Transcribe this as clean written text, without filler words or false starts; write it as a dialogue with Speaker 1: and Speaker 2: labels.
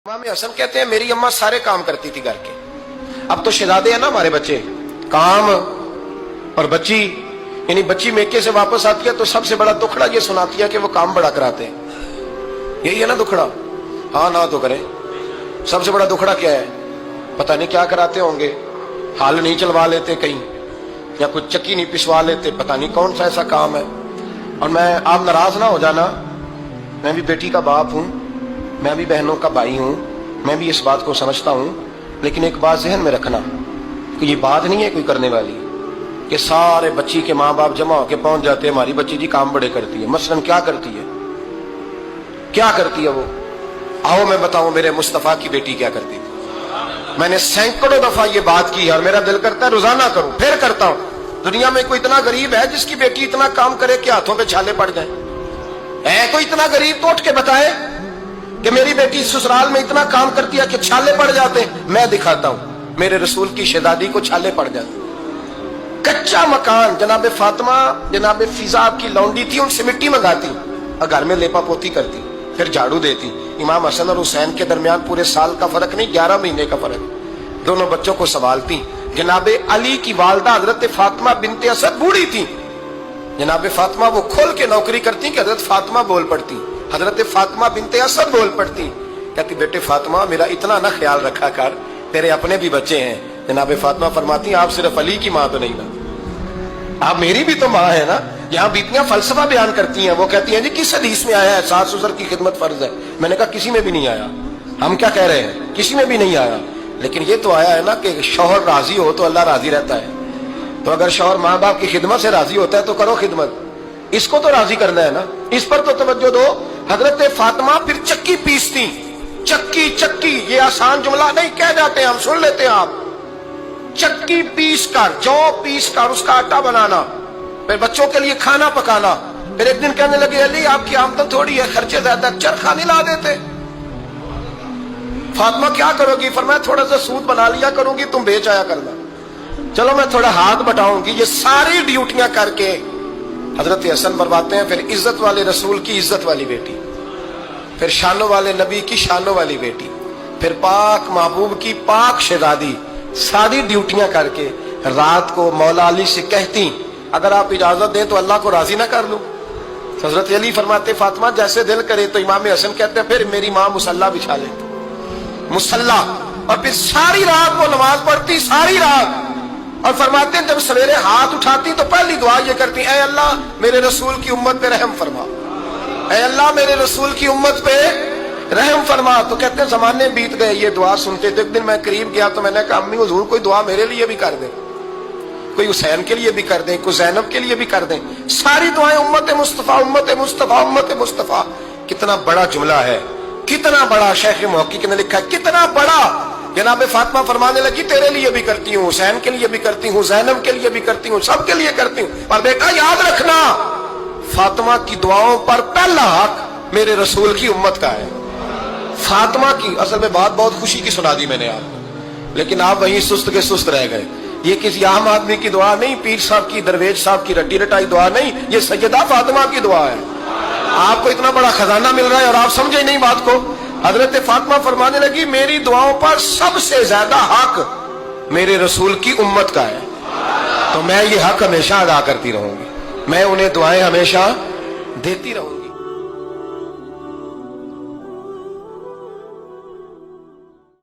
Speaker 1: इमाम हसन कहते हैं मेरी अम्मा सारे काम करती थी घर के। अब तो शहजादे हैं ना हमारे बच्चे, काम और बच्ची, यानी बच्ची मेके से वापस आती है तो सबसे बड़ा दुखड़ा ये सुनाती है कि वो काम बड़ा कराते हैं। यही है ना दुखड़ा? हाँ ना तो करें। सबसे बड़ा दुखड़ा क्या है? पता नहीं क्या कराते होंगे, हाल नहीं चलवा लेते कहीं, या कुछ चक्की नहीं पिसवा लेते, पता नहीं कौन सा ऐसा काम है। और मैं, आप नाराज ना हो जाना, मैं भी बेटी का बाप हूं, मैं भी बहनों का भाई हूं, मैं भी इस बात को समझता हूं, लेकिन एक बात जहन में रखना कि ये बात नहीं है कोई करने वाली कि सारे बच्ची के माँ बाप जमा होकर पहुंच जाते हैं हमारी बच्ची जी काम बड़े करती है। मसलन क्या करती है, क्या करती है वो? आओ मैं बताऊं मेरे मुस्तफा की बेटी क्या करती थी। मैंने सैकड़ों दफा ये बात की और मेरा दिल करता है रोजाना करूं, फिर करता हूं। दुनिया में कोई इतना गरीब है जिसकी बेटी इतना काम करे कि हाथों पे छाले पड़ जाए? है कोई इतना गरीब तो उठ के बताए कि मेरी बेटी ससुराल में इतना काम करती है कि छाले पड़ जाते हैं। मैं दिखाता हूं, मेरे रसूल की शहजादी को छाले पड़ जाते। कच्चा मकान, जनाबे फातिमा जनाबे फिजा की लौंडी थी, उनसे मिट्टी मंगाती और घर में लेपा पोती करती, फिर झाड़ू देती। इमाम हसन और हुसैन के दरमियान पूरे साल का फर्क नहीं, 11 महीने का फर्क। दोनों बच्चों को संभालती। जनाबे अली की वालदा हजरत फातिमा बिनते असद बूढ़ी थी। जनाबे फातिमा वो खोल के नौकरी करती कि हजरत फातिमा बोल पड़ती, हजरत फातिमा बिनते असद बोल पड़ती। कहती बेटे फातिमा मेरा इतना ना ख्याल रखा कर, तेरे अपने भी बच्चे हैं। जनाबे फातिमा फरमाती आप सिर्फ अली की माँ तो नहीं ना, आप मेरी भी तो माँ है ना। यहाँ बीतियां फलसफा बयान करती हैं, वो कहती हैं जी किस हदीस में आया है सास ससुर की खिदमत फर्ज है? मैंने कहा किसी में भी नहीं आया। हम क्या कह रहे हैं, किसी में भी नहीं आया, लेकिन ये तो आया है ना कि शौहर राजी हो तो अल्लाह राजी रहता है। तो अगर शौहर माँ बाप की खिदमत से राजी होता है तो करो खिदमत, इसको तो राजी करना है ना, इस पर तो तवज्जो दो। हजरत फातिमा फिर चक्की पीसती। चक्की चक्की ये आसान जुमला नहीं कह जाते, हम सुन लेते हैं आप। चक्की पीस कर, जौ पीस कर उसका आटा बनाना, फिर बच्चों के लिए खाना पकाना। फिर एक दिन कहने लगे अली आपकी आमदन थोड़ी है, खर्चे ज्यादा, चरखा नहीं ला देते। फातिमा क्या करोगी? फरमाया थोड़ा सा सूद बना लिया करूंगी, तुम बेच आया करना। चलो मैं थोड़ा हाथ बटाऊंगी। ये सारी ड्यूटियां करके हजरत हसन बरवाते हैं। फिर इज्जत वाले रसूल की इज्जत वाली बेटी, फिर शानों वाले नबी की शानों वाली बेटी, फिर पाक महबूब की पाक शहजादी, सारी ड्यूटियां करके रात को मौला अली से कहती अगर आप इजाजत दें तो अल्लाह को राजी ना कर लूं। हजरत अली फरमाते फातिमा जैसे दिल करे। तो इमाम हसन कहते हैं फिर मेरी माँ मुसल्ला बिछा लेती, मुसल्ला, और फिर सारी रात वो नमाज पढ़ती, सारी रात। और फरमाते हैं जब सवेरे हाथ उठाती तो पहली दुआ ये करती ऐ अल्लाह मेरे रसूल की उम्मत पे रहम फरमा, ऐ अल्लाह मेरे रसूल की उम्मत पे रहम फरमा। तो कहते हैं जमाने बीत गए ये दुआ सुनते। तो एक दिन मैं करीब गया तो मैंने कहा अम्मी हुजूर कोई दुआ मेरे लिए भी कर दे, कोई हुसैन के लिए भी कर दें, कोई ज़ैनब के लिए भी कर दें। सारी दुआएं उम्मत मुस्तफा उम्मत मुस्तफा उम्मत मुस्तफा। कितना बड़ा जुमला है, कितना बड़ा शेख मुहक्किक ने लिखा है, कितना बड़ा। जनाबे फातिमा फरमाने लगी तेरे लिए भी करती हूँ, हुसैन के लिए भी करती हूँ, ज़ैनब के लिए भी करती हूँ, सबके लिए करती हूँ। और बेटा याद रखना फातिमा की दुआओं पर पहला हक मेरे रसूल की उम्मत का है। फातिमा की असल में बात बहुत खुशी की सुना दी मैंने आपको, लेकिन आप वहीं सुस्त के सुस्त रह गए। ये किसी आम आदमी की दुआ नहीं, पीर साहब की, दरवेश साहब की रट्टी रटाई दुआ नहीं, ये सैयदा फातिमा की दुआ है। आपको इतना बड़ा खजाना मिल रहा है और आप समझे नहीं बात को। हजरत फातिमा फरमाने लगी मेरी दुआओं पर सबसे ज्यादा हक मेरे रसूल की उम्मत का है, तो मैं ये हक हमेशा अदा करती रहूंगी, मैं उन्हें दुआएं हमेशा देती रहूंगी।